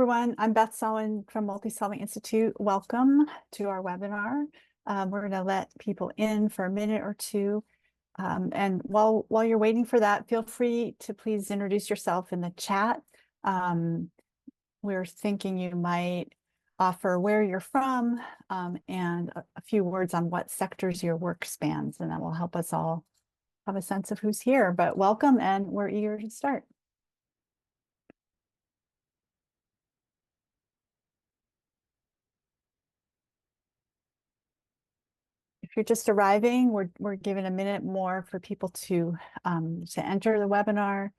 everyone. I'm Beth Sawin from Multisolving Institute. Welcome to our webinar. We're going to let people in for a minute or two. And while you're waiting for that, feel free to please introduce yourself in the chat. We're thinking you might offer where you're from and a few words on what sectors your work spans, and that will help us all have a sense of who's here. But welcome, and we're eager to start. If you're just arriving, we're giving a minute more for people to enter the webinar.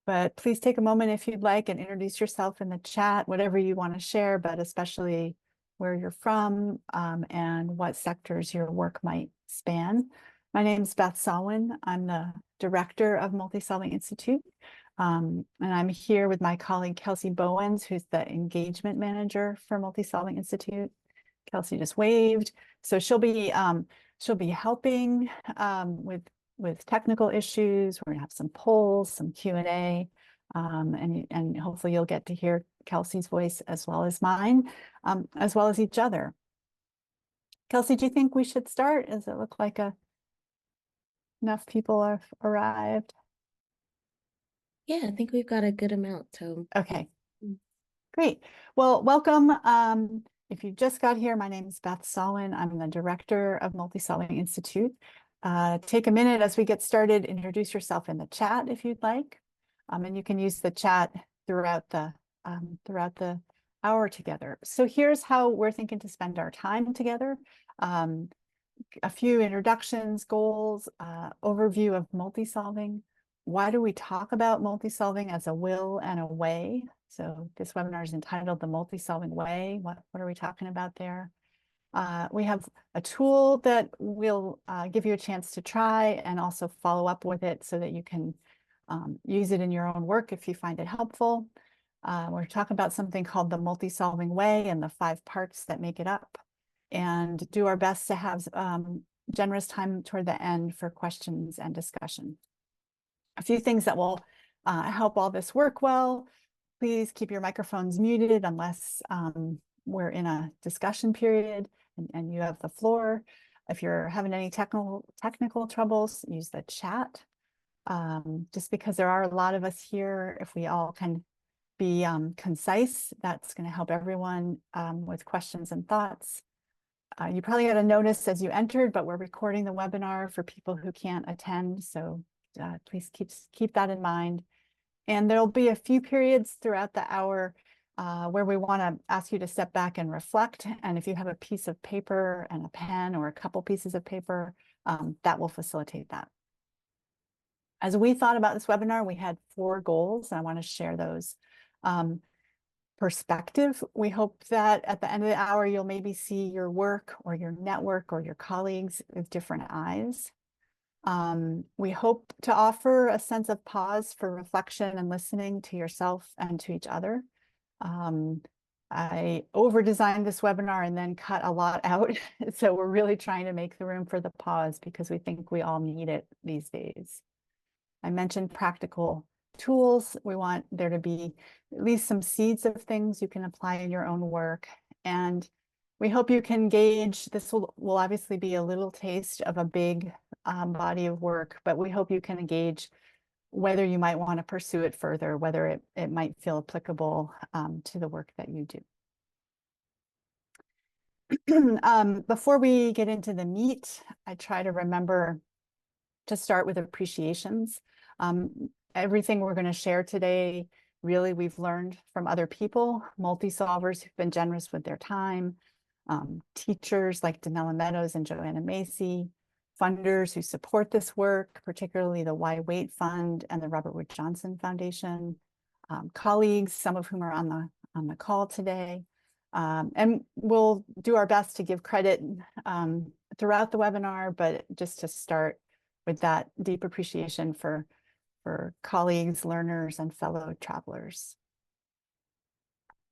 But please take a moment if you'd like and introduce yourself in the chat, whatever you want to share, but especially where you're from and what sectors your work might span. My name is Beth Sawin. I'm the director of Multisolving Institute. And I'm here with my colleague, Kelsey Bowens, who's the engagement manager for Multisolving Institute. Kelsey just waved. So she'll be helping with technical issues. We're gonna have some polls, some Q&A, and hopefully you'll get to hear Kelsey's voice as well as mine, as well as each other. Kelsey, do you think we should start? Does it look like enough people have arrived? Yeah, I think we've got a good amount. So okay, great. Well, welcome. If you just got here, my name is Beth Sawin. I'm the director of Multisolving Institute. Take a minute as we get started, introduce yourself in the chat if you'd like. And you can use the chat throughout the hour together. So here's how we're thinking to spend our time together. A few introductions, goals, overview of multisolving. Why do we talk about multisolving as a will and a way? So this webinar is entitled The Multisolving Way. What are we talking about there? We have a tool that will give you a chance to try and also follow up with it so that you can use it in your own work if you find it helpful. We're talking about something called the Multisolving Way and the 5 parts that make it up, and do our best to have generous time toward the end for questions and discussion. A few things that will help all this work well. Please keep your microphones muted unless we're in a discussion period and you have the floor. If you're having any technical troubles, use the chat. Just because there are a lot of us here, if we all can be concise, that's going to help everyone with questions and thoughts. You probably got a notice as you entered, but we're recording the webinar for people who can't attend, so please keep that in mind. And there'll be a few periods throughout the hour where we want to ask you to step back and reflect. And if you have a piece of paper and a pen or a couple pieces of paper, that will facilitate that. As we thought about this webinar, we had 4 goals, and I want to share those. Perspective. We hope that at the end of the hour, you'll maybe see your work or your network or your colleagues with different eyes. We hope to offer a sense of pause for reflection and listening to yourself and to each other. I over-designed this webinar and then cut a lot out. So we're really trying to make the room for the pause because we think we all need it these days. I mentioned practical tools. We want there to be at least some seeds of things you can apply in your own work. And we hope you can gauge, this will obviously be a little taste of a big body of work, but we hope you can engage whether you might want to pursue it further, whether it might feel applicable to the work that you do. Before we get into the meat, I try to remember to start with appreciations. Everything we're going to share today, really we've learned from other people, multi-solvers who've been generous with their time, teachers like Danella Meadows and Joanna Macy, funders who support this work, particularly the Why Wait Fund and the Robert Wood Johnson Foundation, colleagues, some of whom are on the call today. And we'll do our best to give credit throughout the webinar, but just to start with that deep appreciation for colleagues, learners, and fellow travelers.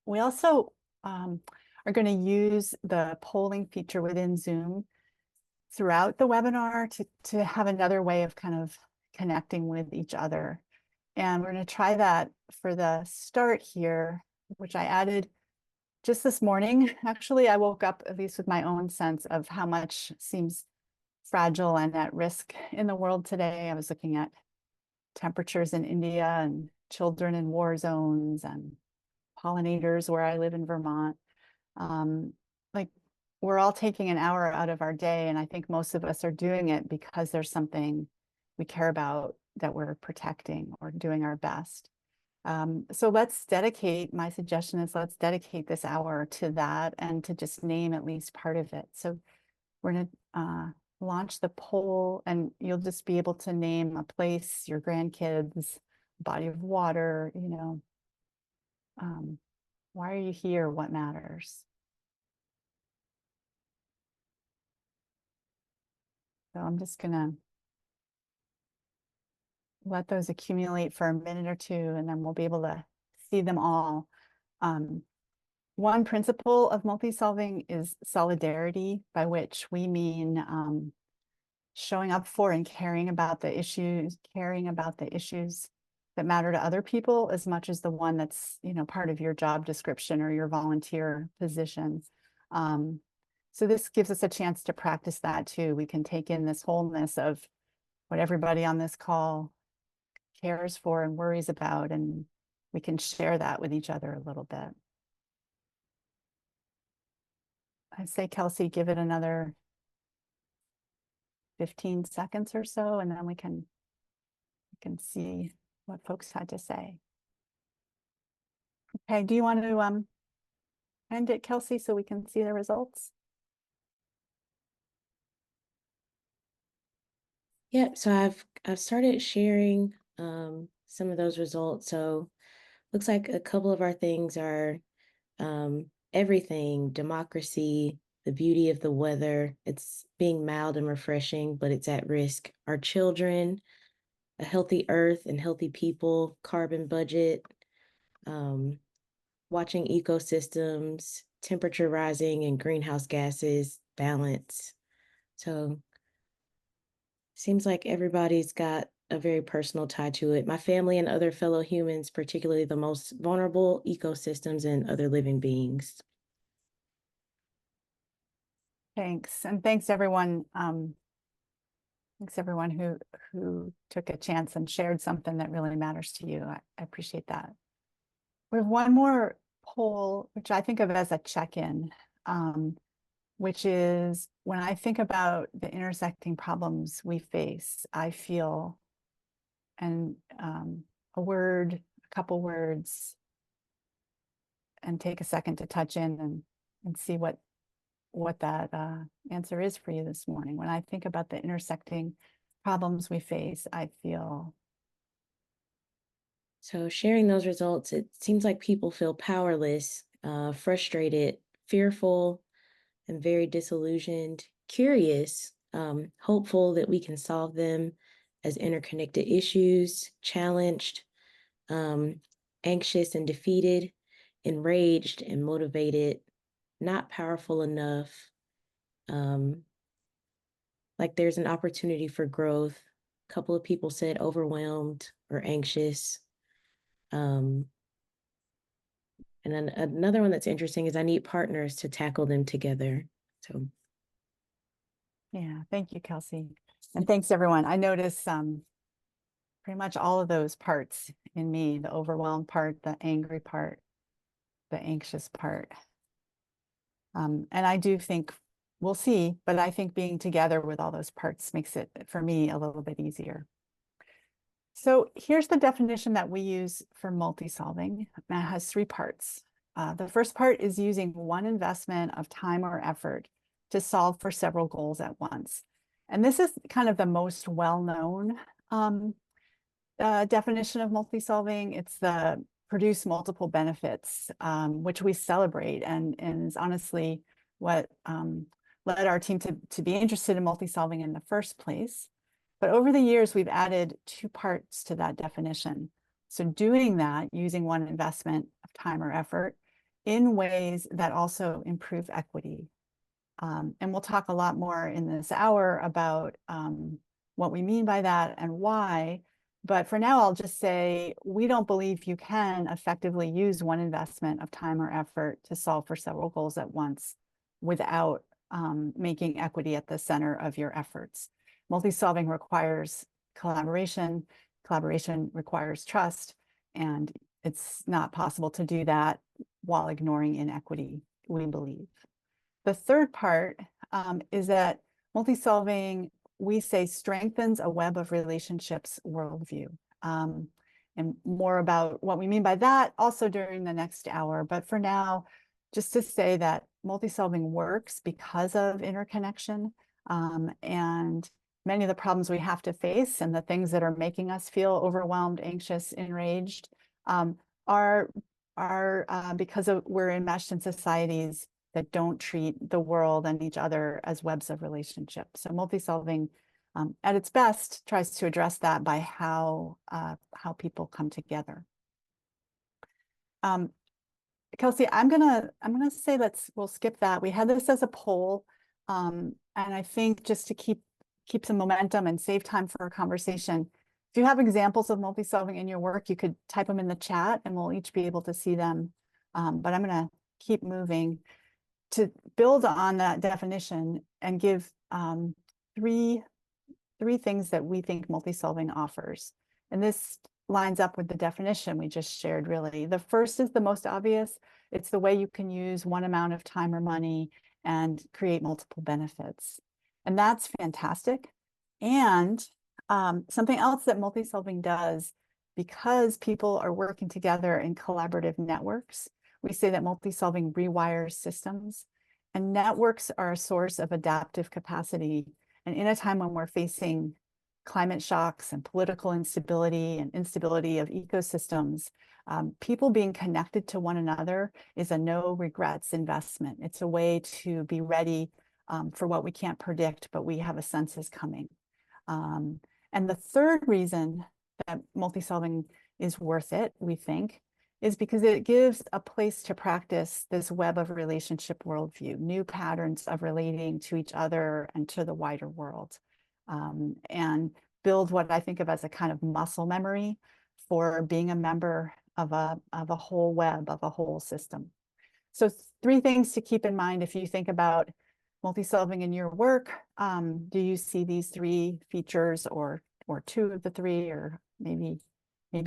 We also are going to use the polling feature within Zoom throughout the webinar to have another way of kind of connecting with each other. And we're going to try that for the start here which I added just this morning. Actually, I woke up at least with my own sense of how much seems fragile and at risk in the world today. I was looking at temperatures in India and children in war zones and pollinators where I live in Vermont. Like we're all taking an hour out of our day, and I think most of us are doing it because there's something we care about that we're protecting or doing our best. So let's dedicate, my suggestion is let's dedicate this hour to that and to just name at least part of it. So we're going to launch the poll, and you'll just be able to name a place, your grandkids, body of water, why are you here? What matters? So I'm just going to let those accumulate for a minute or two, and then we'll be able to see them all. One principle of multi-solving is solidarity, by which we mean showing up for and caring about the issues that matter to other people as much as the one that's, part of your job description or your volunteer position. So this gives us a chance to practice that too. We can take in this wholeness of what everybody on this call cares for and worries about, and we can share that with each other a little bit. I say, Kelsey, give it another 15 seconds or so, and then we can see what folks had to say. Okay, do you want to end it, Kelsey, so we can see the results? Yep, so I've started sharing some of those results. So looks like a couple of our things are everything, democracy, the beauty of the weather, it's being mild and refreshing, but it's at risk. Our children, a healthy earth and healthy people, carbon budget, watching ecosystems, temperature rising and greenhouse gases, balance. So seems like everybody's got a very personal tie to it. My family and other fellow humans, particularly the most vulnerable ecosystems and other living beings. Thanks, and thanks everyone. Thanks everyone who took a chance and shared something that really matters to you. I appreciate that. We have one more poll, which I think of as a check-in, which is when I think about the intersecting problems we face, I feel, and a word, a couple words, and take a second to touch in and see what that answer is for you this morning. When I think about the intersecting problems we face, I feel. So sharing those results, it seems like people feel powerless, frustrated, fearful, and very disillusioned, curious, hopeful that we can solve them as interconnected issues, challenged, anxious and defeated, enraged and motivated, not powerful enough, like there's an opportunity for growth. A couple of people said overwhelmed or anxious. And then another one that's interesting is I need partners to tackle them together. So Yeah, thank you, Kelsey. And thanks everyone. I notice pretty much all of those parts in me, the overwhelmed part, the angry part, the anxious part. And I do think we'll see, but I think being together with all those parts makes it, for me, a little bit easier. So here's the definition that we use for multi-solving. It has three parts. The first part is using one investment of time or effort to solve for several goals at once. And this is kind of the most well-known definition of multi-solving. It's the produce multiple benefits, which we celebrate, and is honestly what led our team to be interested in multi-solving in the first place. But over the years, we've added two parts to that definition. So doing that using one investment of time or effort in ways that also improve equity. And we'll talk a lot more in this hour about what we mean by that and why. But for now, I'll just say we don't believe you can effectively use one investment of time or effort to solve for several goals at once without making equity at the center of your efforts. Multi-solving requires collaboration, collaboration requires trust, and it's not possible to do that while ignoring inequity, we believe. The third part is that multi-solving, we say, strengthens a web of relationships worldview. And more about what we mean by that also during the next hour. But for now, just to say that multi-solving works because of interconnection, and many of the problems we have to face and the things that are making us feel overwhelmed, anxious, enraged, are because we're enmeshed in societies that don't treat the world and each other as webs of relationships. So multi-solving, at its best, tries to address that by how people come together. Kelsey, I'm gonna say we'll skip that. We had this as a poll, and I think just to keep some momentum and save time for a conversation, if you have examples of multi-solving in your work, you could type them in the chat, and we'll each be able to see them. But I'm gonna keep moving to build on that definition and give three things that we think multi-solving offers. And this lines up with the definition we just shared, really. The first is the most obvious. It's the way you can use one amount of time or money and create multiple benefits. And that's fantastic. And something else that multi-solving does, because people are working together in collaborative networks, we say that multi-solving rewires systems, and networks are a source of adaptive capacity. And in a time when we're facing climate shocks and political instability and instability of ecosystems, people being connected to one another is a no regrets investment. It's a way to be ready for what we can't predict, but we have a sense is coming. And the third reason that multi-solving is worth it, we think, is because it gives a place to practice this web of relationship worldview, new patterns of relating to each other and to the wider world, and build what I think of as a kind of muscle memory for being a member of a whole web, of a whole system. So three things to keep in mind if you think about multi-solving in your work. Do you see these three features, or two of the three, or maybe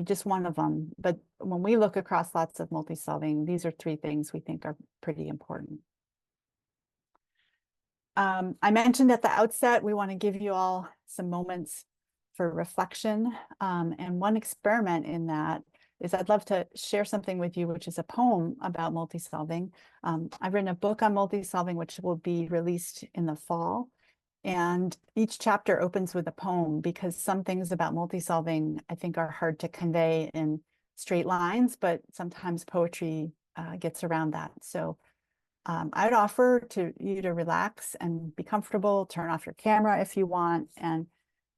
just one of them? But when we look across lots of multi-solving, these are three things we think are pretty important. I mentioned at the outset, we want to give you all some moments for reflection. And one experiment in that is I'd love to share something with you, which is a poem about multi-solving. I've written a book on multi-solving, which will be released in the fall. And each chapter opens with a poem, because some things about multi-solving I think are hard to convey in straight lines, but sometimes poetry gets around that. So I'd offer to you to relax and be comfortable, turn off your camera if you want, and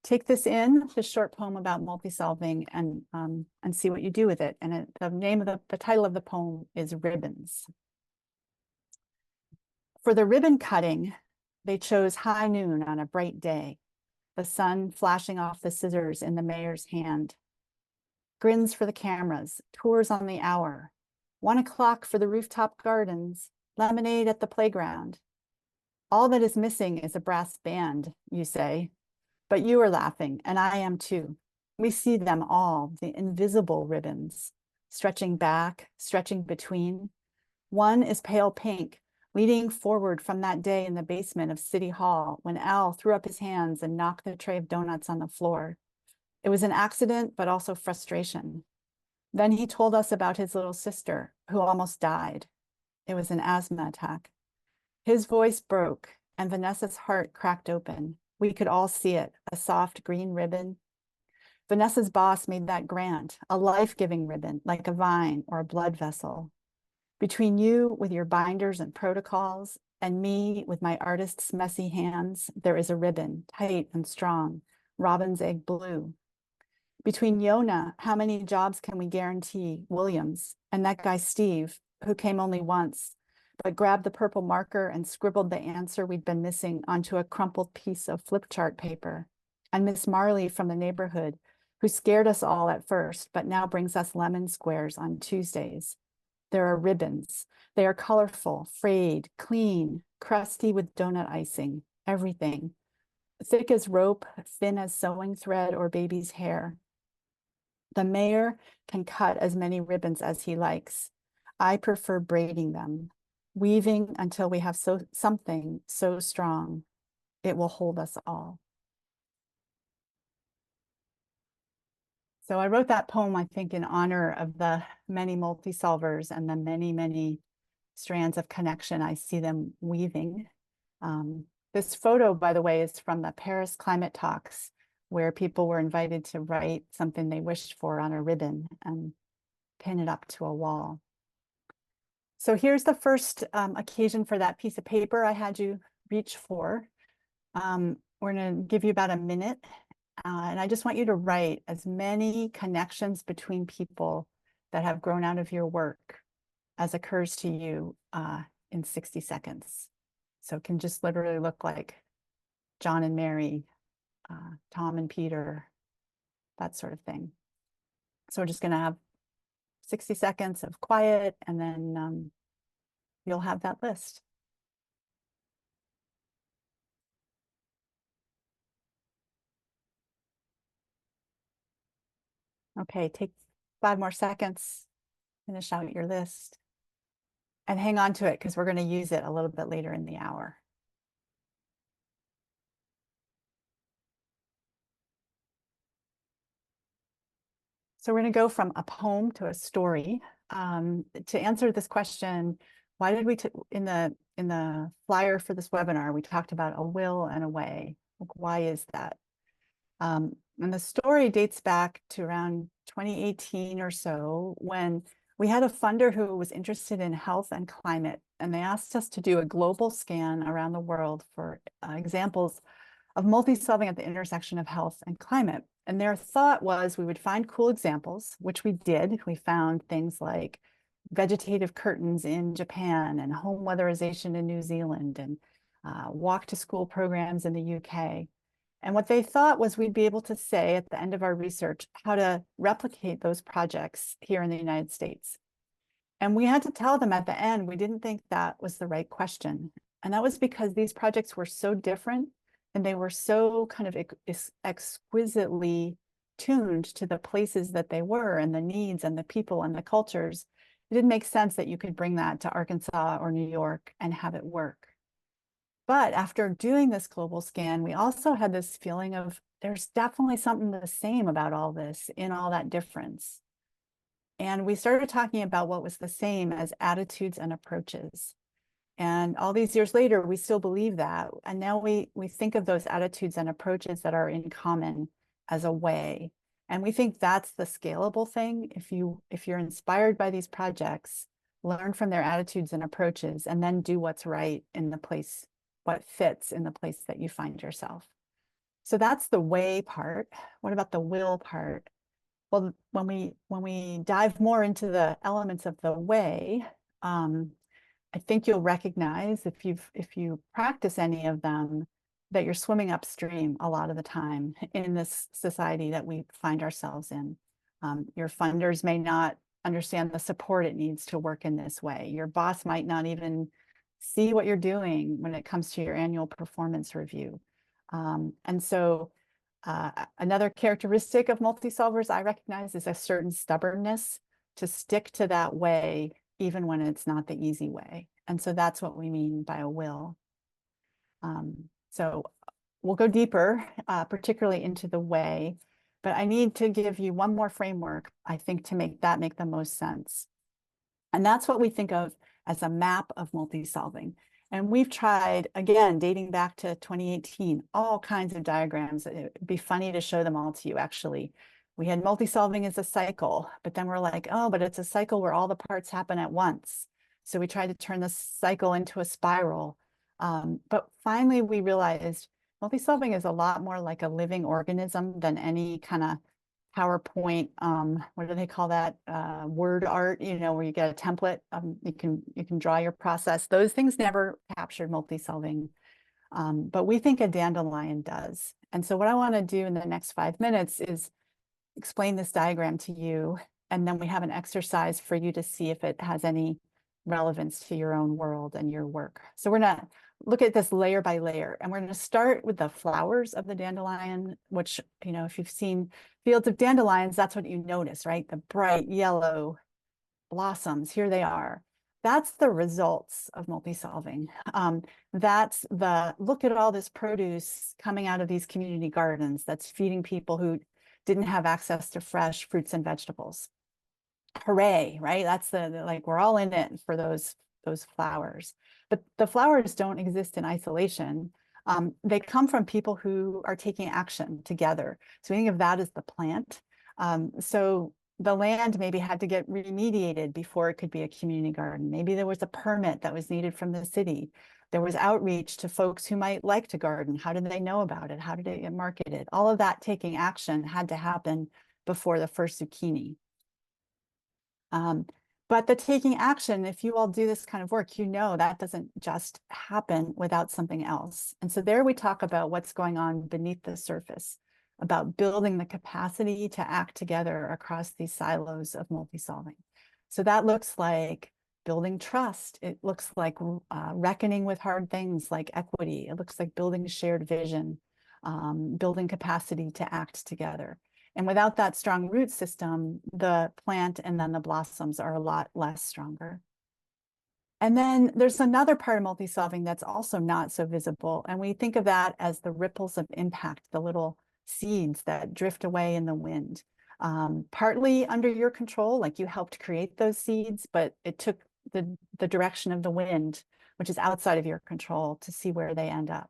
take this in, this short poem about multi-solving, and see what you do with it. And the name of the title of the poem is Ribbons. For the ribbon cutting, they chose high noon on a bright day, the sun flashing off the scissors in the mayor's hand. Grins for the cameras, tours on the hour, 1 o'clock for the rooftop gardens, lemonade at the playground. All that is missing is a brass band, you say, but you are laughing, and I am too. We see them all, the invisible ribbons, stretching back, stretching between. One is pale pink, leading forward from that day in the basement of City Hall when Al threw up his hands and knocked the tray of donuts on the floor. It was an accident, but also frustration. Then he told us about his little sister who almost died. It was an asthma attack. His voice broke and Vanessa's heart cracked open. We could all see it, a soft green ribbon. Vanessa's boss made that grant, a life-giving ribbon, like a vine or a blood vessel. Between you with your binders and protocols and me with my artist's messy hands, there is a ribbon, tight and strong, robin's egg blue. Between Yona, how many jobs can we guarantee, Williams, and that guy Steve, who came only once, but grabbed the purple marker and scribbled the answer we'd been missing onto a crumpled piece of flip chart paper, and Miss Marley from the neighborhood, who scared us all at first, but now brings us lemon squares on Tuesdays. There are ribbons. They are colorful, frayed, clean, crusty with donut icing, everything. Thick as rope, thin as sewing thread or baby's hair. The mayor can cut as many ribbons as he likes. I prefer braiding them, weaving until we have something so strong it will hold us all. So I wrote that poem, I think, in honor of the many multi-solvers and the many, many strands of connection I see them weaving. This photo, by the way, is from the Paris climate talks, where people were invited to write something they wished for on a ribbon and pin it up to a wall. So here's the first occasion for that piece of paper I had you reach for. We're going to give you about a minute, and I just want you to write as many connections between people that have grown out of your work as occurs to you in 60 seconds. So it can just literally look like John and Mary, Tom and Peter, that sort of thing. So we're just going to have 60 seconds of quiet, and then you'll have that list. Okay, take 5 more seconds, finish out your list, and hang on to it because we're going to use it a little bit later in the hour. So we're going to go from a poem to a story. To answer this question, why did we, in the flyer for this webinar, we talked about a will and a way. Why is that? And the story dates back to around 2018 or so, when we had a funder who was interested in health and climate, and they asked us to do a global scan around the world for examples of multi-solving at the intersection of health and climate. And their thought was we would find cool examples, which we did. We found things like vegetative curtains in Japan and home weatherization in New Zealand and walk to school programs in the UK. And what they thought was we'd be able to say at the end of our research how to replicate those projects here in the United States. And we had to tell them at the end, we didn't think that was the right question. And that was because these projects were so different and they were so kind of exquisitely tuned to the places that they were and the needs and the people and the cultures. It didn't make sense that you could bring that to Arkansas or New York and have it work. But after doing this global scan, we also had this feeling of there's definitely something the same about all this in all that difference. And we started talking about what was the same as attitudes and approaches. And all these years later, we still believe that. And now we think of those attitudes and approaches that are in common as a way. And we think that's the scalable thing. If you're inspired by these projects, learn from their attitudes and approaches, and then do what's right in the place, what fits in the place that you find yourself. So that's the way part. What about the will part? Well, when we dive more into the elements of the way, I think you'll recognize if you practice any of them that you're swimming upstream a lot of the time in this society that we find ourselves in. Your funders may not understand the support it needs to work in this way. Your boss might not even see what you're doing when it comes to your annual performance review. And so another characteristic of multi-solvers I recognize is a certain stubbornness to stick to that way even when it's not the easy way. And so that's what we mean by a will. So we'll go deeper, particularly into the way, but I need to give you one more framework, I think, to make the most sense. And that's what we think of as a map of multi-solving. And we've tried, again, dating back to 2018, all kinds of diagrams. It'd be funny to show them all to you, actually. We had multi-solving as a cycle, but then we're like, oh, but it's a cycle where all the parts happen at once. So we tried to turn the cycle into a spiral. But finally, we realized multi-solving is a lot more like a living organism than any kind of PowerPoint, what do they call that? Word art, where you get a template, you can draw your process. Those things never captured multi-solving, but we think a dandelion does. And so what I want to do in the next 5 minutes is explain this diagram to you, and then we have an exercise for you to see if it has any relevance to your own world and your work. So we're gonna look at this layer by layer, and we're gonna start with the flowers of the dandelion, which, if you've seen fields of dandelions, that's what you notice, right? The bright yellow blossoms, here they are. That's the results of multi-solving. That's the look at all this produce coming out of these community gardens that's feeding people who didn't have access to fresh fruits and vegetables. Hooray, right? That's the like, we're all in it for those flowers. But the flowers don't exist in isolation. They come from people who are taking action together. So think of that as the plant. So the land maybe had to get remediated before it could be a community garden. Maybe there was a permit that was needed from the city. There was outreach to folks who might like to garden. How did they know about it? How did it get marketed? All of that taking action had to happen before the first zucchini. But the taking action, if you all do this kind of work, that doesn't just happen without something else. And so there we talk about what's going on beneath the surface, about building the capacity to act together across these silos of multi-solving. So that looks like building trust. It looks like reckoning with hard things like equity. It looks like building shared vision, building capacity to act together. And without that strong root system, the plant and then the blossoms are a lot less stronger. And then there's another part of multi-solving that's also not so visible. And we think of that as the ripples of impact, the little seeds that drift away in the wind. Partly under your control, like you helped create those seeds, but it took the direction of the wind, which is outside of your control, to see where they end up.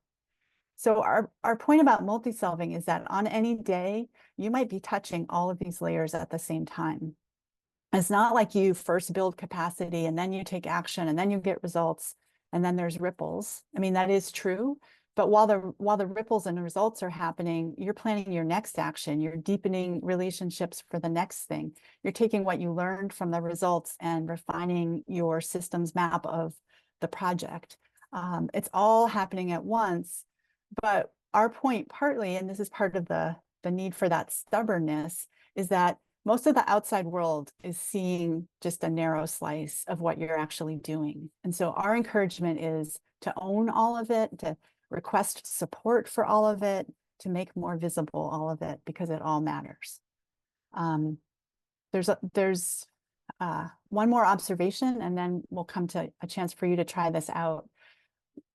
So our point about multi-solving is that on any day, you might be touching all of these layers at the same time. It's not like you first build capacity and then you take action and then you get results and then there's ripples. I mean, that is true. But while the ripples and the results are happening, you're planning your next action. You're deepening relationships for the next thing. You're taking what you learned from the results and refining your systems map of the project. It's all happening at once. But our point partly, and this is part of the need for that stubbornness, is that most of the outside world is seeing just a narrow slice of what you're actually doing. And so our encouragement is to own all of it, to request support for all of it, to make more visible all of it, because it all matters. There's one more observation, and then we'll come to a chance for you to try this out.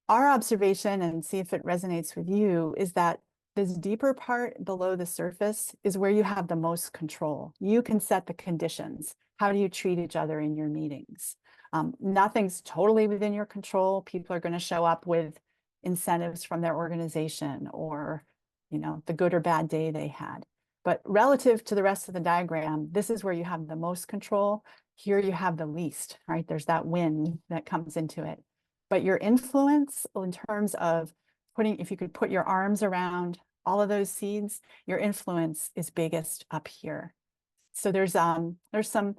Our observation, and see if it resonates with you, is that this deeper part below the surface is where you have the most control. You can set the conditions. How do you treat each other in your meetings? Nothing's totally within your control. People are going to show up with incentives from their organization, or the good or bad day they had. But relative to the rest of the diagram, this is where you have the most control. Here you have the least, right? There's that wind that comes into it. But your influence in terms of if you could put your arms around all of those seeds, your influence is biggest up here. So there's some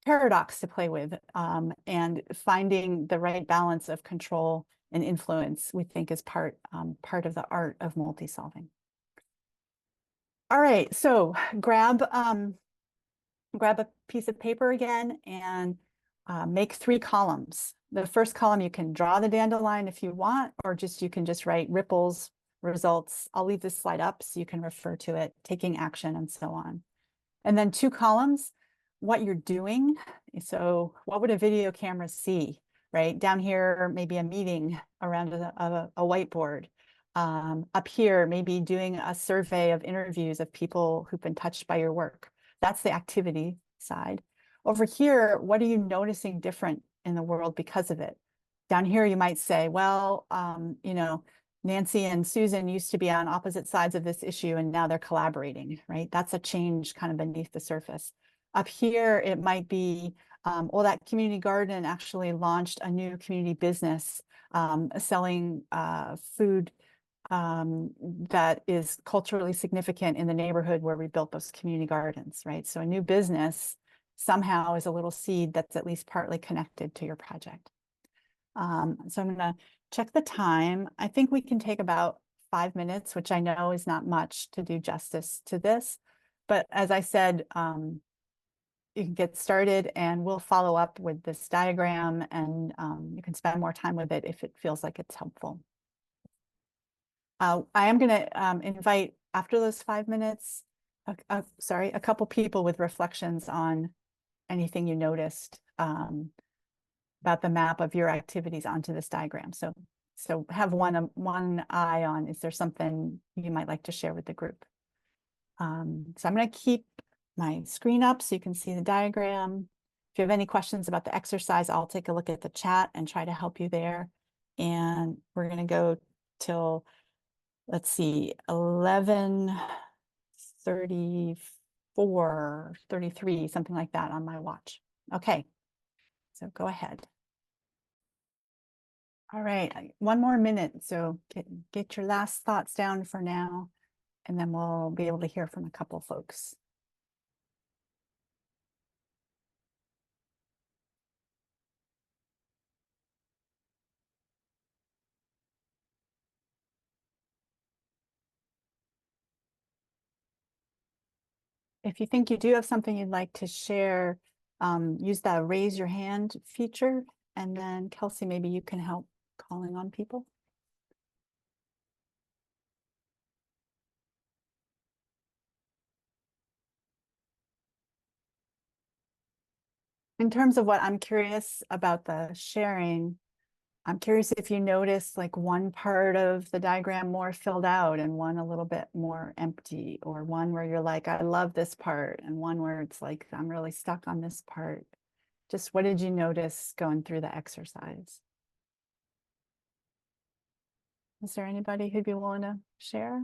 paradox to play with, and finding the right balance of control and influence, we think, is part of the art of multi-solving. All right, so grab a piece of paper again and make 3 columns. The first column, you can draw the dandelion if you want, or you can just write ripples, results. I'll leave this slide up so you can refer to it, taking action, and so on. And then 2 columns, what you're doing. So what would a video camera see, right? Down here, maybe a meeting around a whiteboard. Up here, maybe doing a survey of interviews of people who've been touched by your work. That's the activity side. Over here, what are you noticing different in the world because of it? Down here, you might say, well, Nancy and Susan used to be on opposite sides of this issue, and now they're collaborating, right? That's a change kind of beneath the surface. Up here, it might be, well, that community garden actually launched a new community business selling food that is culturally significant in the neighborhood where we built those community gardens, right? So a new business somehow is a little seed that's at least partly connected to your project. So I'm going to check the time. I think we can take about 5 minutes, which I know is not much to do justice to this. But as I said, you can get started and we'll follow up with this diagram, and you can spend more time with it if it feels like it's helpful. I am going to invite, after those 5 minutes, a couple people with reflections on anything you noticed about the map of your activities onto this diagram. So have one eye on, is there something you might like to share with the group? So I'm going to keep my screen up so you can see the diagram. If you have any questions about the exercise, I'll take a look at the chat and try to help you there. And we're going to go till, let's see, 11:34, 33, something like that on my watch. Okay, so go ahead. All right, one more minute. So get your last thoughts down for now, and then we'll be able to hear from a couple folks. If you think you do have something you'd like to share, use that raise your hand feature, and then Kelsey, maybe you can help calling on people. In terms of what I'm curious about the sharing, I'm curious if you noticed like one part of the diagram more filled out and one a little bit more empty, or one where you're like, I love this part, and one where it's like, I'm really stuck on this part. Just what did you notice going through the exercise? Is there anybody who'd be willing to share?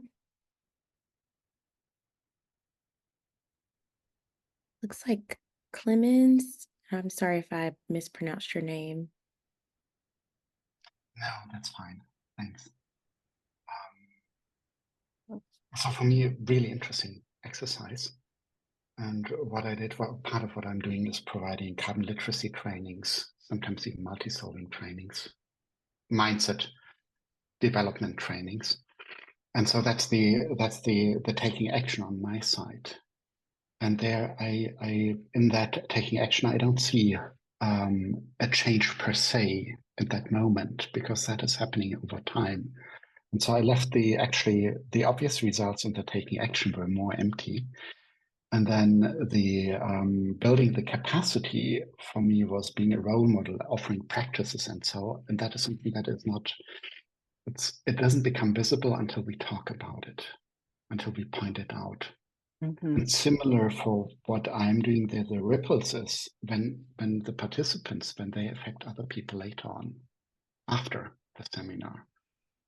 Looks like Clemens. I'm sorry if I mispronounced your name. No, that's fine. Thanks. So for me, a really interesting exercise. And what I did, well, part of what I'm doing is providing carbon literacy trainings, sometimes even multi-solving trainings, mindset development trainings. And so that's the taking action on my side. And there I in that taking action, I don't see a change per se at that moment, because that is happening over time. And so I left the obvious results in the taking action were more empty. And then the building the capacity for me was being a role model, offering practices and so, and that is something that is not, it doesn't become visible until we talk about it, until we point it out. And similar for what I'm doing there, the ripples is when the participants, when they affect other people later on, after the seminar.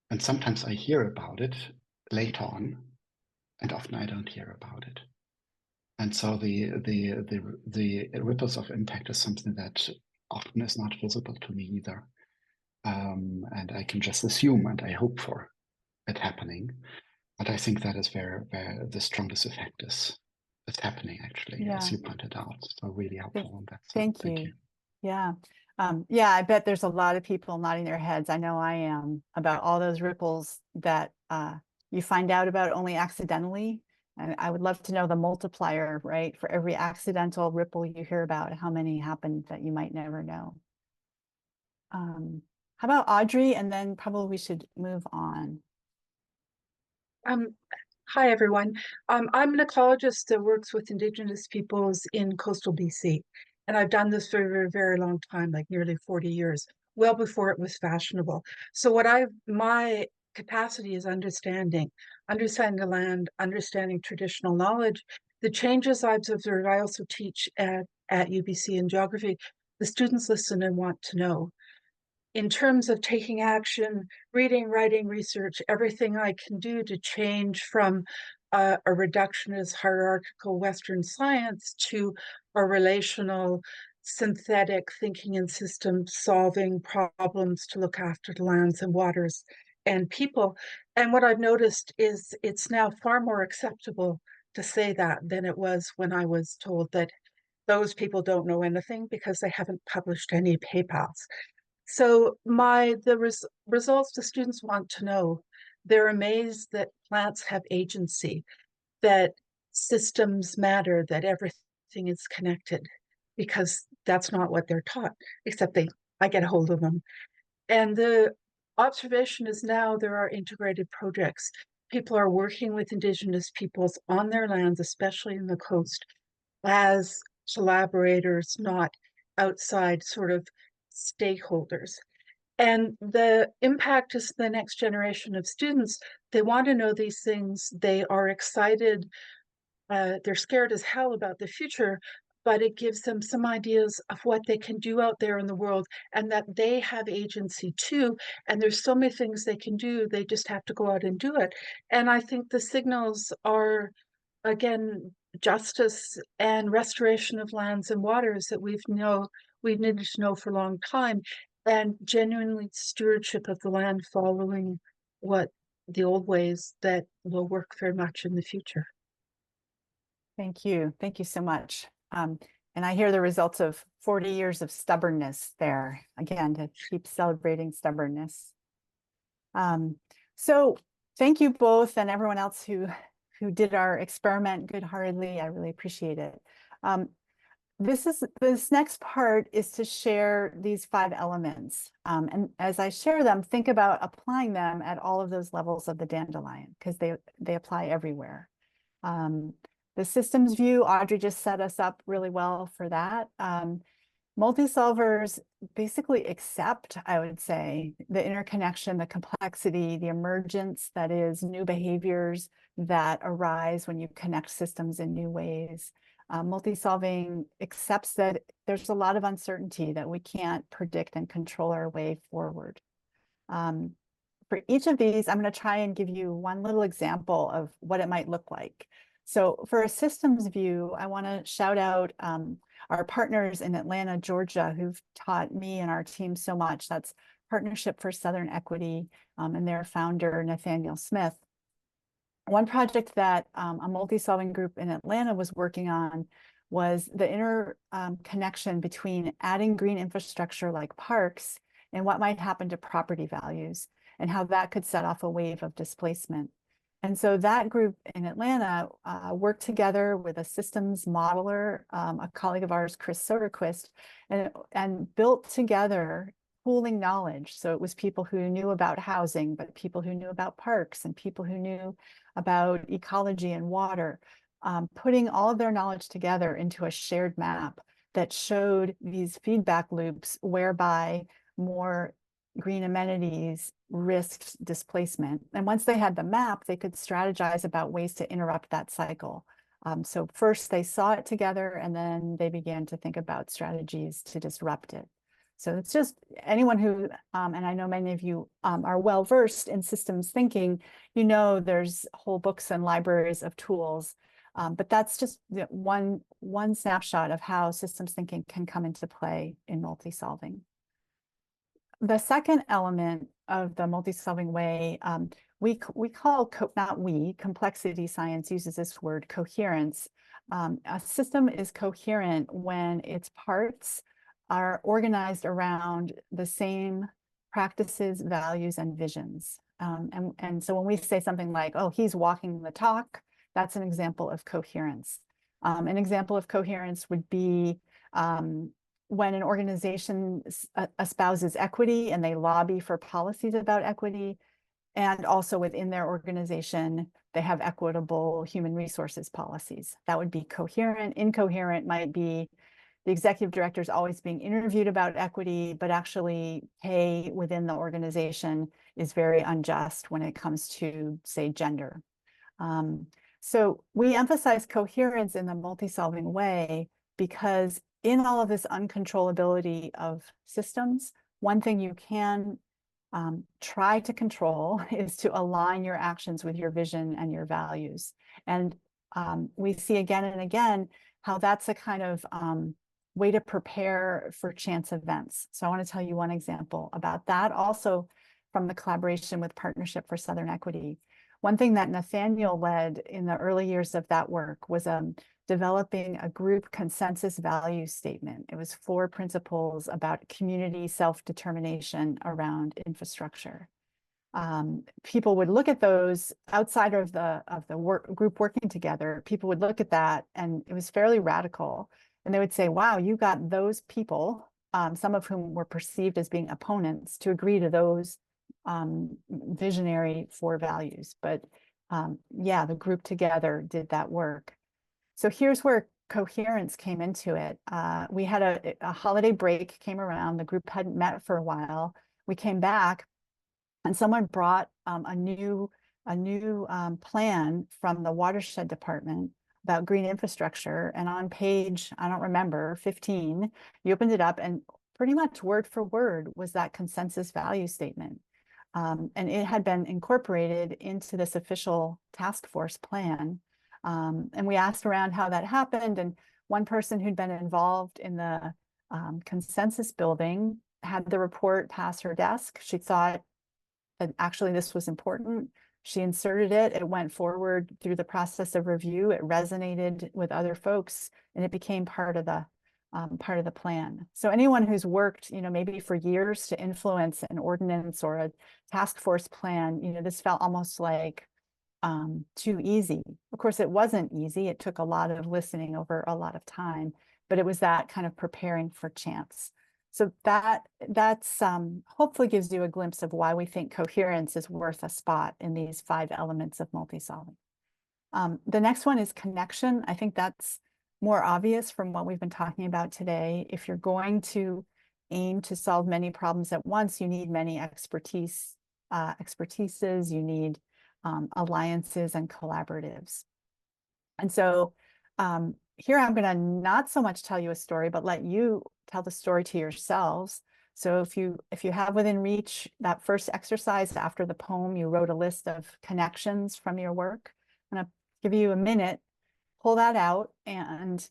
And sometimes I hear about it later on, and often I don't hear about it. And so the ripples of impact is something that often is not visible to me either. And I can just assume and I hope for it happening. But I think that is where the strongest effect is happening, actually, as you pointed out. So really helpful on that side. Thank you. Yeah. Yeah, I bet there's a lot of people nodding their heads. I know I am, about all those ripples that you find out about only accidentally. And I would love to know the multiplier, right? For every accidental ripple you hear about, how many happened that you might never know. How about Audrey? And then probably we should move on. Hi, everyone. I'm an ecologist that works with Indigenous peoples in coastal BC. And I've done this for a very, very long time, like nearly 40 years, well before it was fashionable. So my capacity is understanding the land, understanding traditional knowledge. The changes I've observed, I also teach at UBC in geography. The students listen and want to know. In terms of taking action, reading, writing, research, everything I can do to change from a reductionist hierarchical Western science to a relational synthetic thinking and system solving problems to look after the lands and waters and people. And what I've noticed is it's now far more acceptable to say that than it was when I was told that those people don't know anything because they haven't published any papers. So the results the students want to know, they're amazed that plants have agency, that systems matter, that everything is connected, because that's not what they're taught, except I get a hold of them. And the observation is now there are integrated projects. People are working with Indigenous peoples on their lands, especially in the coast, as collaborators, not outside sort of stakeholders. And the impact is the next generation of students. They want to know these things. They are excited. They're scared as hell about the future, but it gives them some ideas of what they can do out there in the world, and that they have agency too. And there's so many things they can do. They just have to go out and do it. And I think the signals are, again, justice and restoration of lands and waters that we've needed to know for a long time, and genuinely stewardship of the land, following what the old ways that will work very much in the future. Thank you. Thank you so much. And I hear the results of 40 years of stubbornness there, again, to keep celebrating stubbornness. So thank you both and everyone else who did our experiment good-heartedly. I really appreciate it. This next part is to share these 5 elements. And as I share them, think about applying them at all of those levels of the dandelion, because they apply everywhere. The systems view, Audrey just set us up really well for that. Multisolvers basically accept, I would say, the interconnection, the complexity, the emergence, that is, new behaviors that arise when you connect systems in new ways. Multisolving accepts that there's a lot of uncertainty, that we can't predict and control our way forward. For each of these, I'm going to try and give you one little example of what it might look like. So for a systems view, I want to shout out our partners in Atlanta, Georgia, who've taught me and our team so much. That's Partnership for Southern Equity and their founder, Nathaniel Smith. One project that a multi-solving group in Atlanta was working on was the interconnection between adding green infrastructure like parks and what might happen to property values, and how that could set off a wave of displacement. And so that group in Atlanta worked together with a systems modeler, a colleague of ours, Chris Soderquist, and built together pooling knowledge. So it was people who knew about housing, but people who knew about parks, and people who knew about ecology and water, putting all of their knowledge together into a shared map that showed these feedback loops whereby more green amenities risked displacement. And once they had the map, they could strategize about ways to interrupt that cycle. So first they saw it together, and then they began to think about strategies to disrupt it. So it's just anyone who, and I know many of you are well versed in systems thinking, you know there's whole books and libraries of tools, but that's just one snapshot of how systems thinking can come into play in multi-solving. The second element of the multi-solving way, we call, complexity science uses this word, coherence. A system is coherent when its parts are organized around the same practices, values, and visions. And so when we say something like, oh, he's walking the talk, that's an example of coherence. An example of coherence would be when an organization espouses equity and they lobby for policies about equity, and also within their organization, they have equitable human resources policies. That would be coherent. Incoherent might be the executive director is always being interviewed about equity, but actually pay within the organization is very unjust when it comes to, say, gender. So we emphasize coherence in the multi-solving way because in all of this uncontrollability of systems, one thing you can try to control is to align your actions with your vision and your values. And we see again and again how that's a kind of way to prepare for chance events. So I want to tell you one example about that, also from the collaboration with Partnership for Southern Equity. One thing that Nathaniel led in the early years of that work was developing a group consensus value statement. It was 4 principles about community self-determination around infrastructure. people would look at those outside of the group working together. People would look at that, and it was fairly radical. And they would say, wow, you got those people, some of whom were perceived as being opponents, to agree to those visionary 4 values. But yeah, the group together did that work. So here's where coherence came into it. We had a holiday break came around. The group hadn't met for a while. We came back, and someone brought a new plan from the watershed department about green infrastructure. And on page, I don't remember, 15, you opened it up, and pretty much word for word was that consensus value statement. And it had been incorporated into this official task force plan. And we asked around how that happened. And one person who'd been involved in the consensus building had the report pass her desk. She thought that actually this was important. She inserted it. It went forward through the process of review. It resonated with other folks, and it became part of the plan. So anyone who's worked, maybe for years to influence an ordinance or a task force plan, this felt almost like too easy. Of course, it wasn't easy. It took a lot of listening over a lot of time, but it was that kind of preparing for chance. So that's hopefully gives you a glimpse of why we think coherence is worth a spot in these 5 elements of multi-solving. The next one is connection. I think that's more obvious from what we've been talking about today. If you're going to aim to solve many problems at once, you need many expertises, you need alliances and collaboratives. And so here I'm going to not so much tell you a story, but let you tell the story to yourselves. So if you have within reach that first exercise after the poem, you wrote a list of connections from your work. I'm going to give you a minute, pull that out, and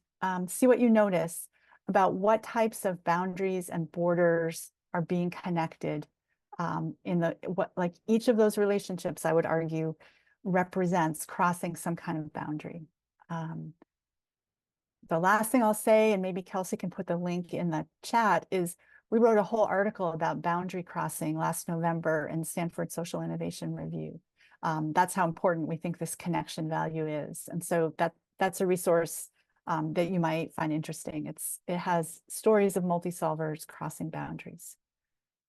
see what you notice about what types of boundaries and borders are being connected like each of those relationships, I would argue, represents crossing some kind of boundary. The last thing I'll say, and maybe Kelsey can put the link in the chat, is we wrote a whole article about boundary crossing last November in Stanford Social Innovation Review. That's how important we think this connection value is. And so that's a resource that you might find interesting. It has stories of multi-solvers crossing boundaries.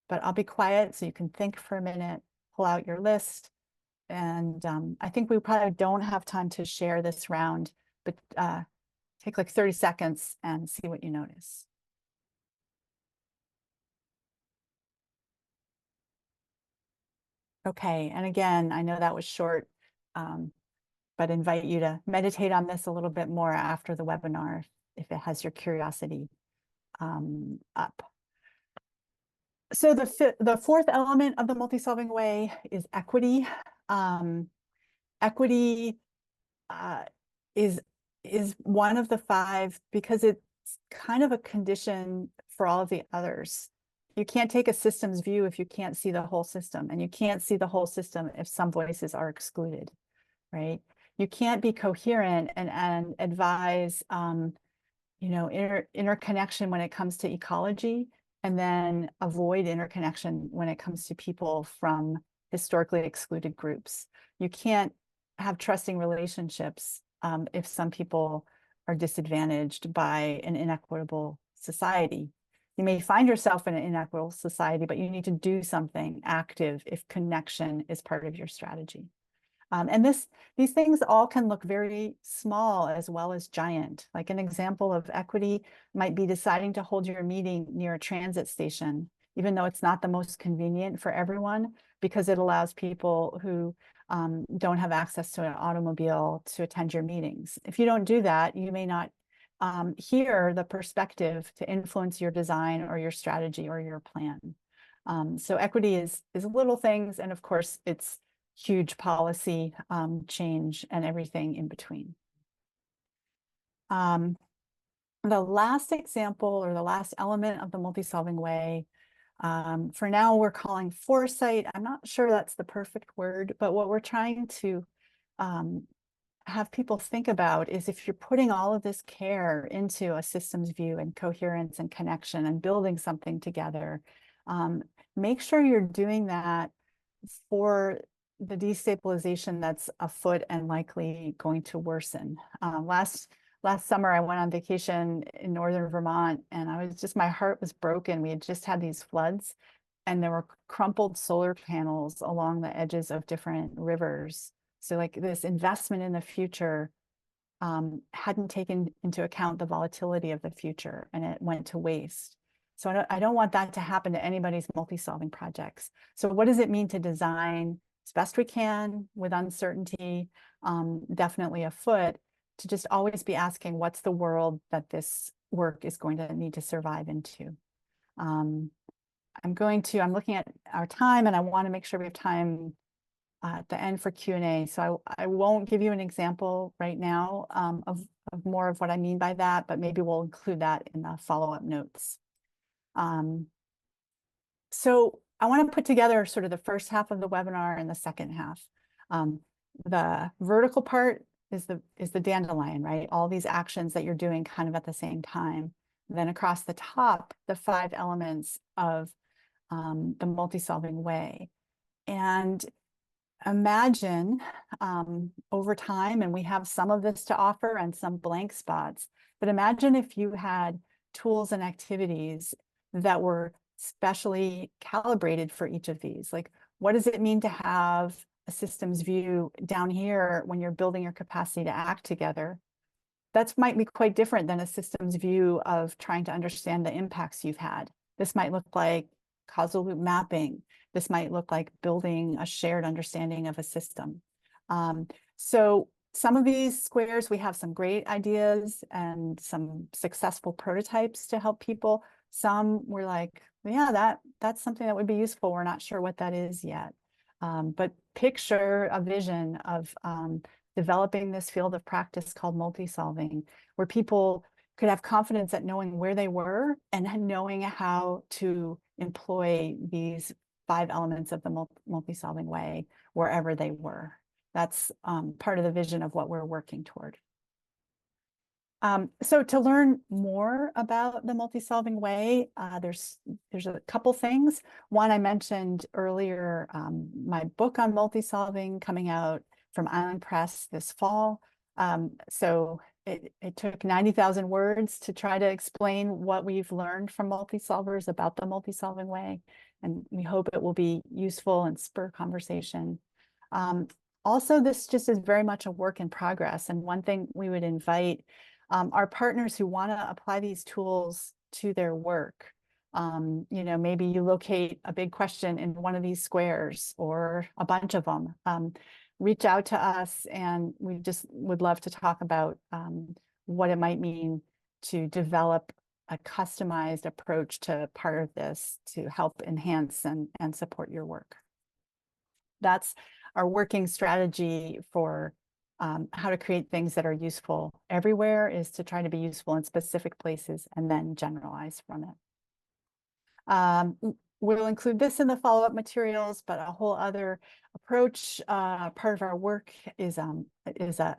But I'll be quiet so you can think for a minute, pull out your list. And I think we probably don't have time to share this round, but take like 30 seconds and see what you notice. Okay, and again, I know that was short, but invite you to meditate on this a little bit more after the webinar if it has your curiosity up. So the 4th element of the multi-solving way is equity. Equity is one of the 5 because it's kind of a condition for all of the others. You can't take a systems view if you can't see the whole system, and you can't see the whole system if some voices are excluded, right? You can't be coherent and advise interconnection when it comes to ecology, and then avoid interconnection when it comes to people from historically excluded groups. You can't have trusting relationships if some people are disadvantaged by an inequitable society. You may find yourself in an inequitable society, but you need to do something active if connection is part of your strategy. And these things all can look very small as well as giant. Like an example of equity might be deciding to hold your meeting near a transit station, even though it's not the most convenient for everyone, because it allows people who don't have access to an automobile to attend your meetings. If you don't do that, you may not hear the perspective to influence your design or your strategy or your plan. So equity is little things, and of course it's huge policy change and everything in between. The last example, or the last element of the multi-solving way, for now we're calling foresight. I'm not sure that's the perfect word, but what we're trying to have people think about is, if you're putting all of this care into a systems view and coherence and connection and building something together, make sure you're doing that for the destabilization that's afoot and likely going to worsen. Last summer, I went on vacation in northern Vermont, and my heart was broken. We had just had these floods, and there were crumpled solar panels along the edges of different rivers. So like this investment in the future hadn't taken into account the volatility of the future, and it went to waste. So I don't want that to happen to anybody's multi-solving projects. So what does it mean to design as best we can with uncertainty, definitely afoot, to just always be asking, what's the world that this work is going to need to survive into? I'm looking at our time, and I want to make sure we have time at the end for Q&A. So I won't give you an example right now of more of what I mean by that, but maybe we'll include that in the follow-up notes. So I want to put together sort of the first half of the webinar and the second half. The vertical part is the dandelion, right? All these actions that you're doing kind of at the same time. Then across the top, the 5 elements of the multi-solving way. And imagine over time, and we have some of this to offer and some blank spots, but imagine if you had tools and activities that were specially calibrated for each of these. Like, what does it mean to have a systems view down here when you're building your capacity to act together? That might be quite different than a systems view of trying to understand the impacts you've had. This might look like causal loop mapping. This might look like building a shared understanding of a system. So some of these squares, we have some great ideas and some successful prototypes to help people. Some we're like, yeah, that's something that would be useful. We're not sure what that is yet. But picture a vision of developing this field of practice called multi-solving, where people could have confidence at knowing where they were and knowing how to employ these 5 elements of the multi-solving way wherever they were. That's part of the vision of what we're working toward. So to learn more about the multi-solving way, there's a couple things. One, I mentioned earlier, my book on multi-solving coming out from Island Press this fall. So it took 90,000 words to try to explain what we've learned from multi-solvers about the multi-solving way. And we hope it will be useful and spur conversation. Also, this just is very much a work in progress. And one thing we would invite our partners who want to apply these tools to their work. Maybe you locate a big question in one of these squares or a bunch of them. Reach out to us, and we just would love to talk about what it might mean to develop a customized approach to part of this to help enhance and support your work. That's our working strategy for how to create things that are useful everywhere, is to try to be useful in specific places and then generalize from it. We'll include this in the follow-up materials, but a whole other approach, part of our work is the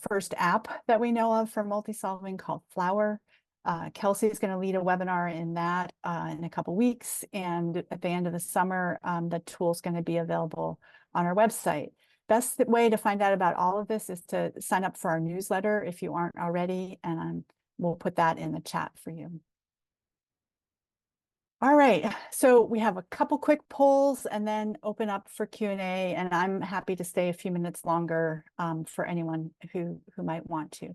first app that we know of for multi-solving called Flower. Kelsey is going to lead a webinar in that in a couple weeks, and at the end of the summer, the tool is going to be available on our website. Best way to find out about all of this is to sign up for our newsletter if you aren't already, and we'll put that in the chat for you. All right, so we have a couple quick polls and then open up for Q&A, and I'm happy to stay a few minutes longer for anyone who might want to.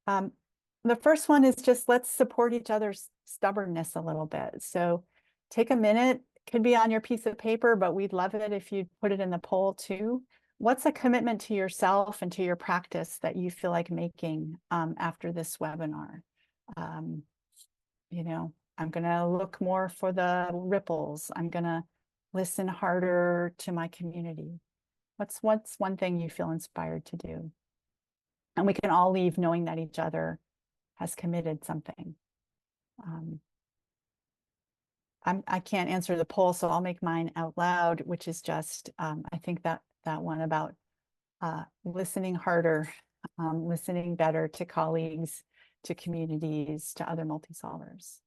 The first one is just, let's support each other's stubbornness a little bit. So take a minute, could be on your piece of paper, but we'd love it if you put it in the poll too. What's a commitment to yourself and to your practice that you feel like making after this webinar? I'm going to look more for the ripples. I'm going to listen harder to my community. What's one thing you feel inspired to do? And we can all leave knowing that each other has committed something. I can't answer the poll, so I'll make mine out loud, which is just, I think that one about listening harder, listening better to colleagues, to communities, to other multi-solvers.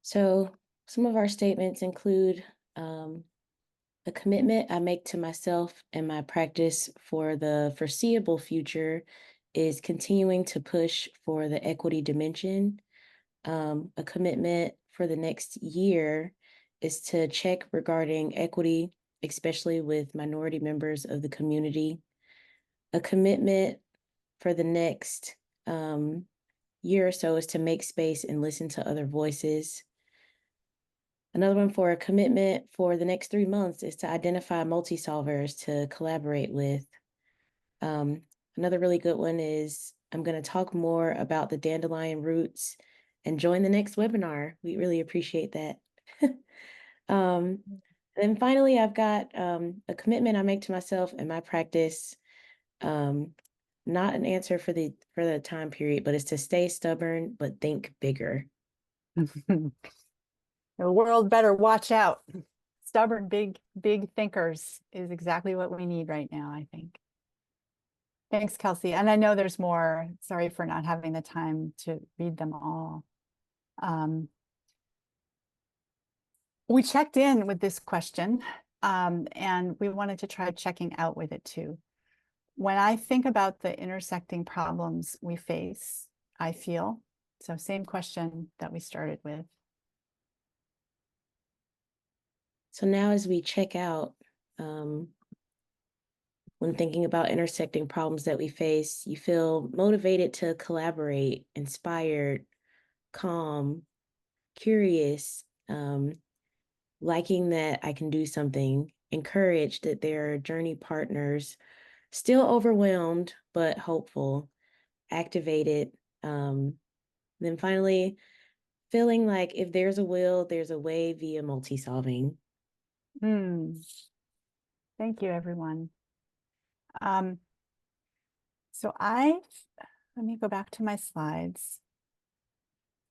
So some of our statements include a commitment I make to myself and my practice for the foreseeable future is continuing to push for the equity dimension. A commitment for the next year is to check regarding equity, especially with minority members of the community. A commitment for the next year or so is to make space and listen to other voices. Another one for a commitment for the next 3 months is to identify multi-solvers to collaborate with. Another really good one is I'm going to talk more about the dandelion roots and join the next webinar. We really appreciate that. Then finally, I've got a commitment I make to myself and my practice. Not an answer for the time period, but it's to stay stubborn, but think bigger. The world better watch out. Stubborn, big thinkers is exactly what we need right now, I think. Thanks, Kelsey. And I know there's more. Sorry for not having the time to read them all. We checked in with this question, and we wanted to try checking out with it too. When I think about the intersecting problems we face, I feel, so same question that we started with. So now as we check out, when thinking about intersecting problems that we face, you feel motivated to collaborate, inspired, calm, curious, liking that I can do something, encouraged that there are journey partners, still overwhelmed, but hopeful, activated. Then finally, feeling like if there's a will, there's a way via multi-solving. Thank you, everyone. So let me go back to my slides.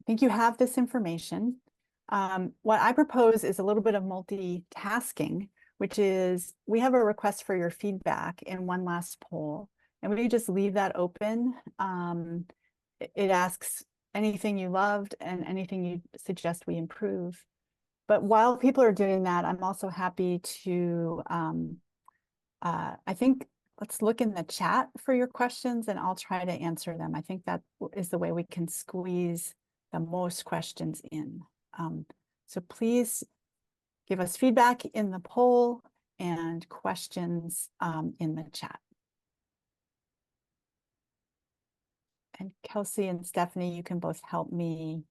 I think you have this information. What I propose is a little bit of multitasking, which is we have a request for your feedback in one last poll, and we just leave that open. It asks anything you loved and anything you suggest we improve. But while people are doing that, I'm also happy to, I think, let's look in the chat for your questions and I'll try to answer them. I think that is the way we can squeeze the most questions in. So please give us feedback in the poll and questions in the chat. And Kelsey and Stephanie, you can both help me.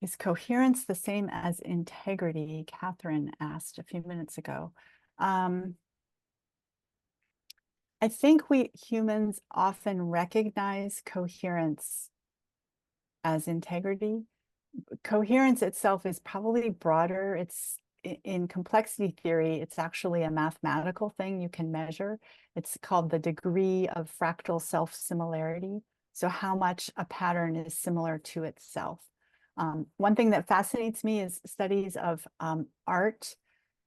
Is coherence the same as integrity? Catherine asked a few minutes ago. I think we humans often recognize coherence as integrity. Coherence itself is probably broader. It's in complexity theory, it's actually a mathematical thing you can measure. It's called the degree of fractal self-similarity. So how much a pattern is similar to itself. One thing that fascinates me is studies of art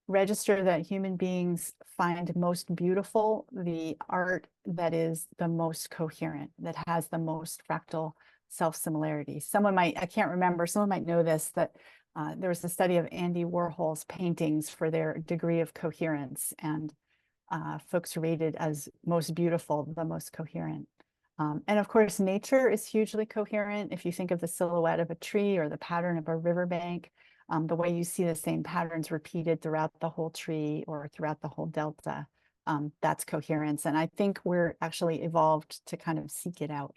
register that human beings find most beautiful the art that is the most coherent, that has the most fractal self-similarity. Someone might, I can't remember, someone might know this, that there was a study of Andy Warhol's paintings for their degree of coherence, and folks rated as most beautiful, the most coherent. And of course, nature is hugely coherent. If you think of the silhouette of a tree or the pattern of a riverbank, the way you see the same patterns repeated throughout the whole tree or throughout the whole delta, that's coherence. And I think we're actually evolved to kind of seek it out.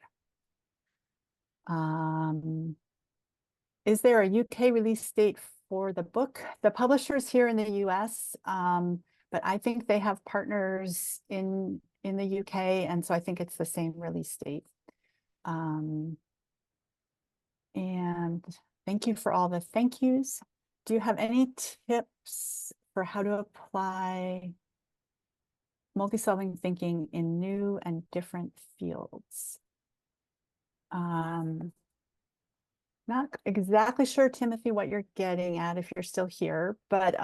Is there a UK release date for the book? The publisher's here in the US, but I think they have partners in the UK, and so I think it's the same release date. And thank you for all the thank yous. Do you have any tips for how to apply multi-solving thinking in new and different fields? Not exactly sure, Timothy, what you're getting at if you're still here, but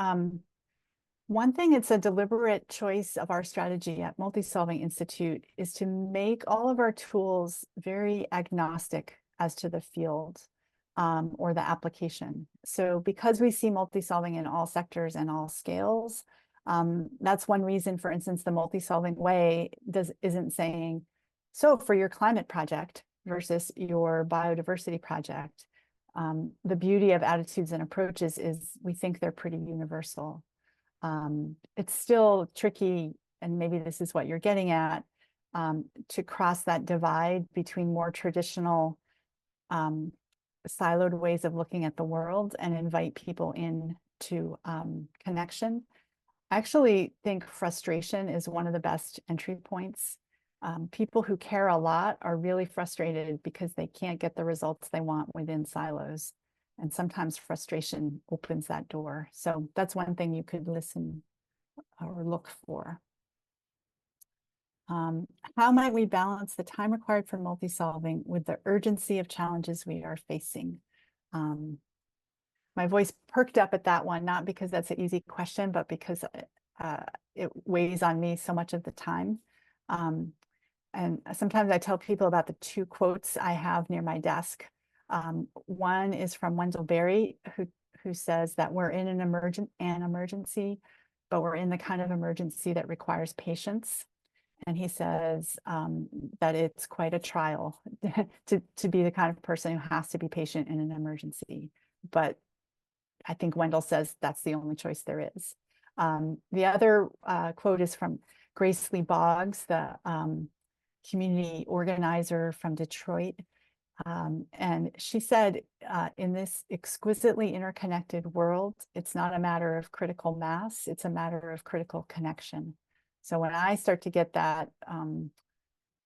one thing, it's a deliberate choice of our strategy at Multisolving Institute is to make all of our tools very agnostic as to the field or the application. So because we see multi-solving in all sectors and all scales, that's one reason, for instance, the multi-solving way isn't saying, so for your climate project versus your biodiversity project, the beauty of attitudes and approaches is we think they're pretty universal. It's still tricky, and maybe this is what you're getting at, to cross that divide between more traditional siloed ways of looking at the world and invite people in to connection. I actually think frustration is one of the best entry points. People who care a lot are really frustrated because they can't get the results they want within silos. And sometimes frustration opens that door. So that's one thing you could listen or look for. How might we balance the time required for multi-solving with the urgency of challenges we are facing? My voice perked up at that one, not because that's an easy question, but because it weighs on me so much of the time. And sometimes I tell people about the two quotes I have near my desk. One is from Wendell Berry, who says that we're in an emergency, but we're in the kind of emergency that requires patience. And he says that it's quite a trial to be the kind of person who has to be patient in an emergency. But I think Wendell says that's the only choice there is. The other quote is from Grace Lee Boggs, the community organizer from Detroit. And she said, in this exquisitely interconnected world, it's not a matter of critical mass, it's a matter of critical connection. So when I start to get that,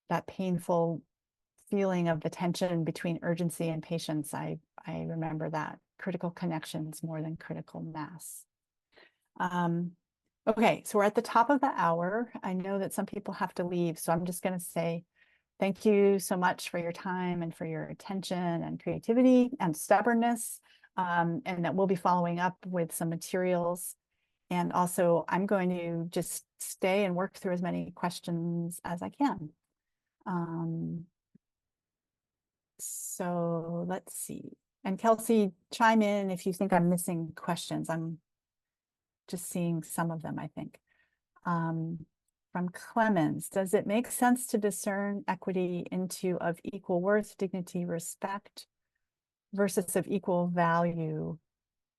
that painful feeling of the tension between urgency and patience, I remember that critical connections more than critical mass. Okay, so we're at the top of the hour. I know that some people have to leave, so I'm just going to say thank you so much for your time and for your attention and creativity and stubbornness, and that we'll be following up with some materials. And also, I'm going to just stay and work through as many questions as I can. So let's see. And Kelsey, chime in if you think I'm missing questions. I'm just seeing some of them, I think. From Clemens, does it make sense to discern equity into of equal worth, dignity, respect, versus of equal value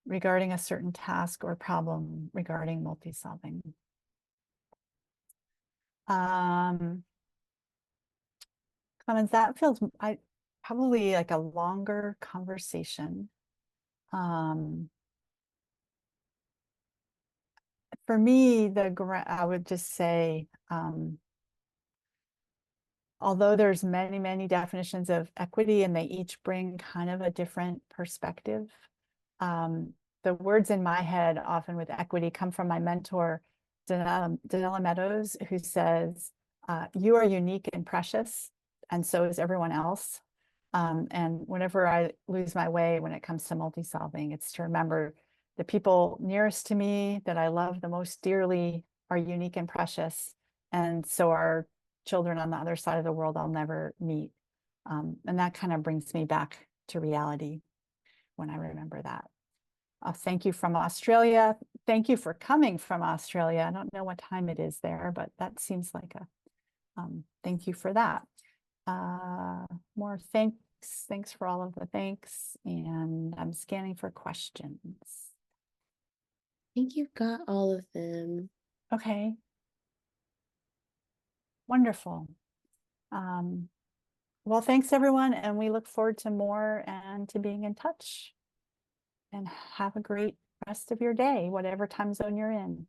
regarding a certain task or problem regarding multi-solving? Clemens, that feels probably like a longer conversation. For me, I would just say, although there's many, many definitions of equity and they each bring kind of a different perspective, the words in my head often with equity come from my mentor, Danella Meadows, who says, you are unique and precious, and so is everyone else. And whenever I lose my way when it comes to multi-solving, it's to remember the people nearest to me that I love the most dearly are unique and precious. And so are children on the other side of the world I'll never meet. And that kind of brings me back to reality when I remember that. Thank you from Australia. Thank you for coming from Australia. I don't know what time it is there, but that seems like a thank you for that. More thanks. Thanks for all of the thanks. And I'm scanning for questions. I think you've got all of them. Okay. Wonderful. Well, thanks everyone. And we look forward to more and to being in touch. And have a great rest of your day, whatever time zone you're in.